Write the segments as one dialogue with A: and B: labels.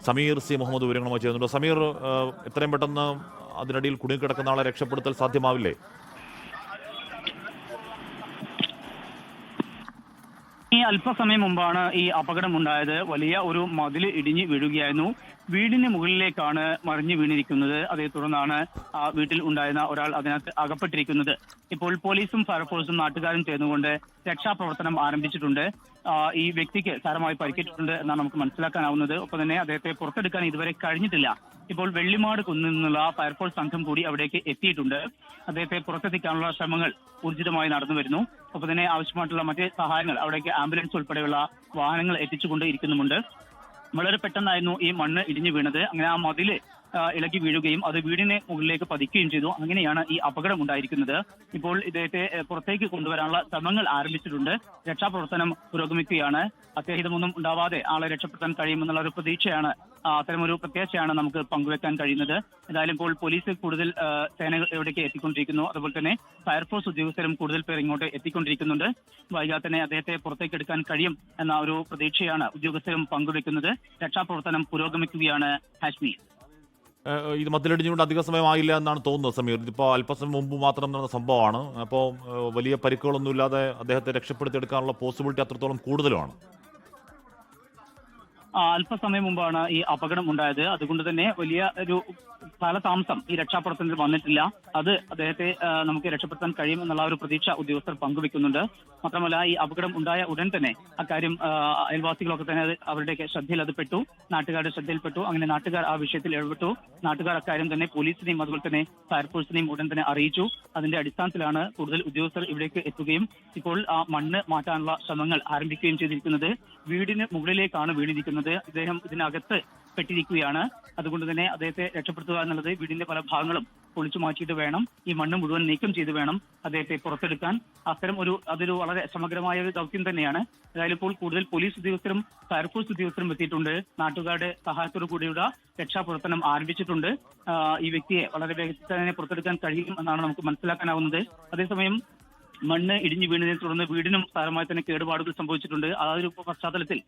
A: Sameer C Muhammad വിവരങ്ങളുമായി ചെയ്യുന്നുണ്ട്. സമീർ, എത്രയും പെട്ടെന്ന് അതിനിടയിൽ കുടുങ്ങിക്കിടക്കുന്ന ആളെ രക്ഷപ്പെടുത്തൽ സാധ്യമാവില്ലേ?
B: ഈ അല്പസമയം മുമ്പാണ് ഈ അപകടമുണ്ടായത്. വലിയ ഒരു മതിൽ ഇടിഞ്ഞ് വീഴുകയായിരുന്നു. വീടിന് മുകളിലേക്കാണ് മറിഞ്ഞു വീണിരിക്കുന്നത്. അതേ തുടർന്നാണ് ആ വീട്ടിൽ ഉണ്ടായിരുന്ന ഒരാൾ അതിനകത്ത് അകപ്പെട്ടിരിക്കുന്നത്. ഇപ്പോൾ പോലീസും ഫയർഫോഴ്സും നാട്ടുകാരും ചേർന്നുകൊണ്ട് രക്ഷാപ്രവർത്തനം ആരംഭിച്ചിട്ടുണ്ട്. ഈ വ്യക്തിക്ക് സാരമായി പരിക്കേറ്റിട്ടുണ്ട് എന്നാണ് നമുക്ക് മനസ്സിലാക്കാനാവുന്നത്. ഒപ്പം തന്നെ അദ്ദേഹത്തെ പുറത്തെടുക്കാൻ ഇതുവരെ കഴിഞ്ഞിട്ടില്ല. ഇപ്പോൾ വെള്ളിമാട് കുന്നിൽ നിന്നുള്ള ഫയർഫോഴ്സ് സംഘം കൂടി അവിടേക്ക് എത്തിയിട്ടുണ്ട്. അദ്ദേഹത്തെ പുറത്തെത്തിക്കാനുള്ള ശ്രമങ്ങൾ ഊർജിതമായി നടന്നു വരുന്നു. ഒപ്പം തന്നെ ആവശ്യമായിട്ടുള്ള മറ്റ് സഹായങ്ങൾ അവിടേക്ക് ആംബുലൻസ് ഉൾപ്പെടെയുള്ള വാഹനങ്ങൾ എത്തിച്ചുകൊണ്ട് ഇരിക്കുന്നുമുണ്ട്. വളരെ പെട്ടെന്നായിരുന്നു ഈ മണ്ണ് ഇടിഞ്ഞു വീണത്. അങ്ങനെ ആ മതില് ഇളകി വീഴുകയും അത് വീടിന് മുകളിലേക്ക് പതിക്കുകയും ചെയ്തു. അങ്ങനെയാണ് ഈ അപകടം ഉണ്ടായിരിക്കുന്നത്. ഇപ്പോൾ ഇദ്ദേഹത്തെ പുറത്തേക്ക് കൊണ്ടുവരാനുള്ള ശ്രമങ്ങൾ ആരംഭിച്ചിട്ടുണ്ട്. രക്ഷാപ്രവർത്തനം പുരോഗമിക്കുകയാണ്. അത്യാഹിതമൊന്നും ഉണ്ടാവാതെ ആളെ രക്ഷപ്പെടുത്താൻ കഴിയുമെന്നുള്ള ഒരു പ്രതീക്ഷയാണ്, അത്തരമൊരു പ്രത്യാശയാണ് നമുക്ക് പങ്കുവെക്കാൻ കഴിയുന്നത്. എന്തായാലും ഇപ്പോൾ പോലീസ് കൂടുതൽ സേനകൾ ഇവിടേക്ക് എത്തിക്കൊണ്ടിരിക്കുന്നു. അതുപോലെ തന്നെ ഫയർഫോഴ്സ് ഉദ്യോഗസ്ഥരും കൂടുതൽ പേർ ഇങ്ങോട്ട് എത്തിക്കൊണ്ടിരിക്കുന്നുണ്ട്. വൈകാതെ തന്നെ അദ്ദേഹത്തെ പുറത്തേക്ക് എടുക്കാൻ കഴിയും എന്ന ഒരു പ്രതീക്ഷയാണ് ഉദ്യോഗസ്ഥരും പങ്കുവെക്കുന്നത്. രക്ഷാപ്രവർത്തനം പുരോഗമിക്കുകയാണ്. ഹാഷ്മി,
A: ഇത് മതിലിടിഞ്ഞുകൊണ്ട് അധിക സമയമായില്ല എന്നാണ് തോന്നുന്നത് സമീർ. ഇതിപ്പോൾ അല്പസമയം മുമ്പ് മാത്രം നടന്ന സംഭവമാണ്. അപ്പോൾ വലിയ പരിക്കുകളൊന്നുമില്ലാതെ അദ്ദേഹത്തെ രക്ഷപ്പെടുത്തിയെടുക്കാനുള്ള പോസിബിലിറ്റി അത്രത്തോളം കൂടുതലുമാണ്.
B: അല്പസമയം മുമ്പാണ് ഈ അപകടം ഉണ്ടായത്. അതുകൊണ്ട് തന്നെ വലിയ ഒരു കാലതാമസം ഈ രക്ഷാപ്രവർത്തനത്തിൽ വന്നിട്ടില്ല. അത് അദ്ദേഹത്തെ നമുക്ക് രക്ഷപ്പെടുത്താൻ കഴിയും എന്നുള്ള ഒരു പ്രതീക്ഷ ഉദ്യോഗസ്ഥർ പങ്കുവെക്കുന്നുണ്ട്. മാത്രമല്ല, ഈ അപകടം ഉണ്ടായ ഉടൻ തന്നെ അക്കാര്യം അയൽവാസികളൊക്കെ തന്നെ അവരുടെയൊക്കെ ശ്രദ്ധയിൽ അത് പെട്ടു, നാട്ടുകാരുടെ ശ്രദ്ധയിൽപ്പെട്ടു. അങ്ങനെ നാട്ടുകാർ ആ വിഷയത്തിൽ ഇടപെട്ടു. നാട്ടുകാർ അക്കാര്യം തന്നെ പോലീസിനെയും അതുപോലെ തന്നെ ഫയർഫോഴ്സിനെയും ഉടൻ തന്നെ അറിയിച്ചു. അതിന്റെ അടിസ്ഥാനത്തിലാണ് കൂടുതൽ ഉദ്യോഗസ്ഥർ ഇവിടേക്ക് എത്തുകയും ഇപ്പോൾ ആ മണ്ണ് മാറ്റാനുള്ള ശ്രമങ്ങൾ ആരംഭിക്കുകയും ചെയ്തിരിക്കുന്നത്. വീടിന് മുകളിലേക്കാണ് വീണിരിക്കുന്നത്. ഇദ്ദേഹം ഇതിനകത്ത് പെട്ടിരിക്കുകയാണ്. അതുകൊണ്ട് തന്നെ അദ്ദേഹത്തെ രക്ഷപ്പെടുത്തുക എന്നുള്ളത് വീടിന്റെ പല ഭാഗങ്ങളും പൊളിച്ചു മാറ്റിയിട്ട് വേണം, ഈ മണ്ണ് മുഴുവൻ നീക്കം ചെയ്ത് വേണം അദ്ദേഹത്തെ പുറത്തെടുക്കാൻ. അതൊരു വളരെ സമഗ്രമായ ഒരു ദൗത്യം തന്നെയാണ്. ഏതായാലും ഇപ്പോൾ കൂടുതൽ പോലീസ് ഉദ്യോഗസ്ഥരും ഫയർഫോഴ്സ് ഉദ്യോഗസ്ഥരും എത്തിയിട്ടുണ്ട്. നാട്ടുകാരുടെ സഹായത്തോടു കൂടിയുള്ള രക്ഷാപ്രവർത്തനം ആരംഭിച്ചിട്ടുണ്ട്. ഈ വ്യക്തിയെ വളരെ വേഗത്തിൽ തന്നെ പുറത്തെടുക്കാൻ കഴിയും എന്നാണ് നമുക്ക് മനസ്സിലാക്കാനാവുന്നത്. അതേസമയം മണ്ണ് ഇടിഞ്ഞു വീണതിനെ തുടർന്ന് വീടിനും സാരമായി തന്നെ കേടുപാടുകൾ സംഭവിച്ചിട്ടുണ്ട്. ആ ഒരു പശ്ചാത്തലത്തിൽ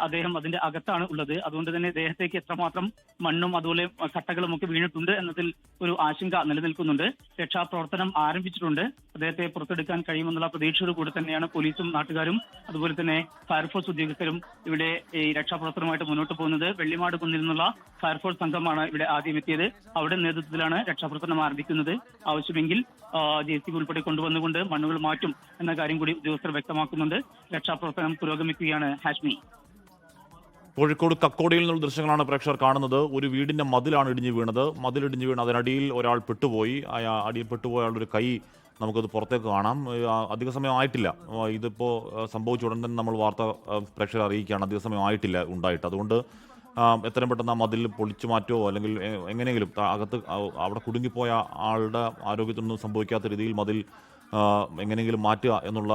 B: അദ്ദേഹം അതിന്റെ അകത്താണ് ഉള്ളത്. അതുകൊണ്ട് തന്നെ ദേഹത്തേക്ക് എത്രമാത്രം മണ്ണും അതുപോലെ കട്ടകളും ഒക്കെ വീണിട്ടുണ്ട് എന്നതിൽ ഒരു ആശങ്ക നിലനിൽക്കുന്നുണ്ട്. രക്ഷാപ്രവർത്തനം ആരംഭിച്ചിട്ടുണ്ട്. അദ്ദേഹത്തെ പുറത്തെടുക്കാൻ കഴിയുമെന്നുള്ള പ്രതീക്ഷയോട് കൂടി തന്നെയാണ് പോലീസും നാട്ടുകാരും അതുപോലെ തന്നെ ഫയർഫോഴ്സ് ഉദ്യോഗസ്ഥരും ഇവിടെ ഈ രക്ഷാപ്രവർത്തനവുമായിട്ട് മുന്നോട്ട് പോകുന്നത്. വെള്ളിമാട് കുന്നിൽ നിന്നുള്ള ഫയർഫോഴ്സ് സംഘമാണ് ഇവിടെ ആദ്യം എത്തിയത്. അവിടെ നേതൃത്വത്തിലാണ് രക്ഷാപ്രവർത്തനം ആരംഭിക്കുന്നത്. ആവശ്യമെങ്കിൽ JCB ഉൾപ്പെടെ കൊണ്ടുവന്നുകൊണ്ട് മണ്ണുകൾ മാറ്റും എന്ന കാര്യം കൂടി ഉദ്യോഗസ്ഥർ വ്യക്തമാക്കുന്നുണ്ട്. രക്ഷാപ്രവർത്തനം പുരോഗമിക്കുകയാണ്. ഹാഷ്മി,
A: കോഴിക്കോട് കക്കോടിയിൽ നിന്നുള്ള ദൃശ്യങ്ങളാണ് പ്രേക്ഷകർ കാണുന്നത്. ഒരു വീടിന്റെ മതിലാണ് ഇടിഞ്ഞു വീണത്. മതിലിടിഞ്ഞു വീണ് അതിനടിയിൽ ഒരാൾ പെട്ടുപോയി. അടിയിൽ പെട്ടുപോയ ആളുടെ കൈ നമുക്കത് പുറത്തേക്ക് കാണാം. അധിക സമയം ആയിട്ടില്ല. ഇതിപ്പോൾ സംഭവിച്ച ഉടൻ തന്നെ നമ്മൾ വാർത്ത പ്രേക്ഷകരെ അറിയിക്കുകയാണ്. അധിക സമയം ആയിട്ടില്ല ഉണ്ടായിട്ട്. അതുകൊണ്ട് എത്രയും പെട്ടെന്ന് ആ മതിൽ പൊളിച്ചു മാറ്റുമോ അല്ലെങ്കിൽ എങ്ങനെയെങ്കിലും അകത്ത് അവിടെ കുടുങ്ങിപ്പോയ ആളുടെ ആരോഗ്യത്തിനൊന്നും സംഭവിക്കാത്ത രീതിയിൽ മതിൽ എങ്ങനെയെങ്കിലും മാറ്റുക എന്നുള്ള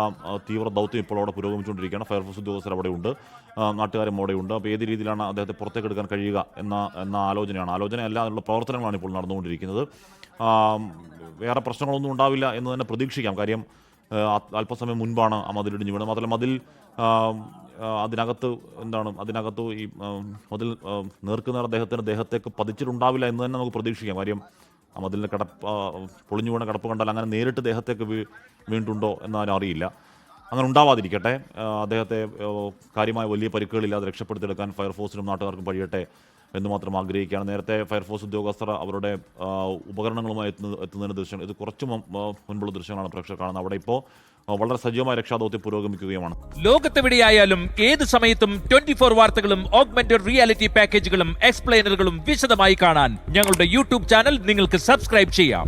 A: തീവ്ര ദൗത്യം ഇപ്പോൾ അവിടെ പുരോഗമിച്ചുകൊണ്ടിരിക്കുകയാണ്. ഫയർഫോഴ്സ് ഉദ്യോഗസ്ഥർ അവിടെയുണ്ട്, നാട്ടുകാരും അവിടെയുണ്ട്. അപ്പോൾ ഏത് രീതിയിലാണ് അദ്ദേഹത്തെ പുറത്തേക്ക് എടുക്കാൻ കഴിയുക എന്ന ആലോചനയല്ല, അതിനുള്ള പ്രവർത്തനങ്ങളാണ് ഇപ്പോൾ നടന്നുകൊണ്ടിരിക്കുന്നത്. വേറെ പ്രശ്നങ്ങളൊന്നും ഉണ്ടാവില്ല എന്ന് തന്നെ പ്രതീക്ഷിക്കാം. കാര്യം അല്പസമയം മുൻപാണ് ആ മതിലിടിഞ്ഞു വീണത്. മാത്രമല്ല മതിൽ അതിനകത്ത് ഈ മതിൽ നേർക്കുനേർ ദേഹത്തേക്ക് പതിച്ചിട്ടുണ്ടാവില്ല എന്ന് തന്നെ നമുക്ക് പ്രതീക്ഷിക്കാം. കാര്യം ആ മതിലിൻ്റെ പൊളിഞ്ഞു വീണ കിടപ്പ് കണ്ടാൽ അങ്ങനെ നേരിട്ട് ദേഹത്തേക്ക് വീണിട്ടുണ്ടോ എന്നാലും അറിയില്ല. അങ്ങനെ ഉണ്ടാവാതിരിക്കട്ടെ. അദ്ദേഹത്തെ കാര്യമായ വലിയ പരിക്കുകളില്ലാതെ രക്ഷപ്പെടുത്തിയെടുക്കാൻ ഫയർഫോഴ്സിനും നാട്ടുകാർക്കും കഴിയട്ടെ എന്ന് മാത്രം ആഗ്രഹിക്കുകയാണ്. നേരത്തെ ഫയർഫോഴ്സ് ഉദ്യോഗസ്ഥർ അവരുടെ ഉപകരണങ്ങളുമായി എത്തുന്നതിന് ദൃശ്യം, ഇത് കുറച്ച് മുൻപുള്ള ദൃശ്യങ്ങളാണ് പ്രേക്ഷകർ കാണുന്നത്. അവിടെ ഇപ്പോൾ വളരെ സജീവമായ രക്ഷാദൗത്യം പുരോഗമിക്കുകയുമാണ്.
C: ലോകത്തെവിടെയായാലും ഏത് സമയത്തും 24 വാർത്തകളും ഓഗ്മെന്റഡ് റിയാലിറ്റി പാക്കേജുകളും എക്സ്പ്ലെയിനറുകളും വിശദമായി കാണാൻ ഞങ്ങളുടെ YouTube ചാനൽ നിങ്ങൾക്ക് സബ്സ്ക്രൈബ് ചെയ്യാം.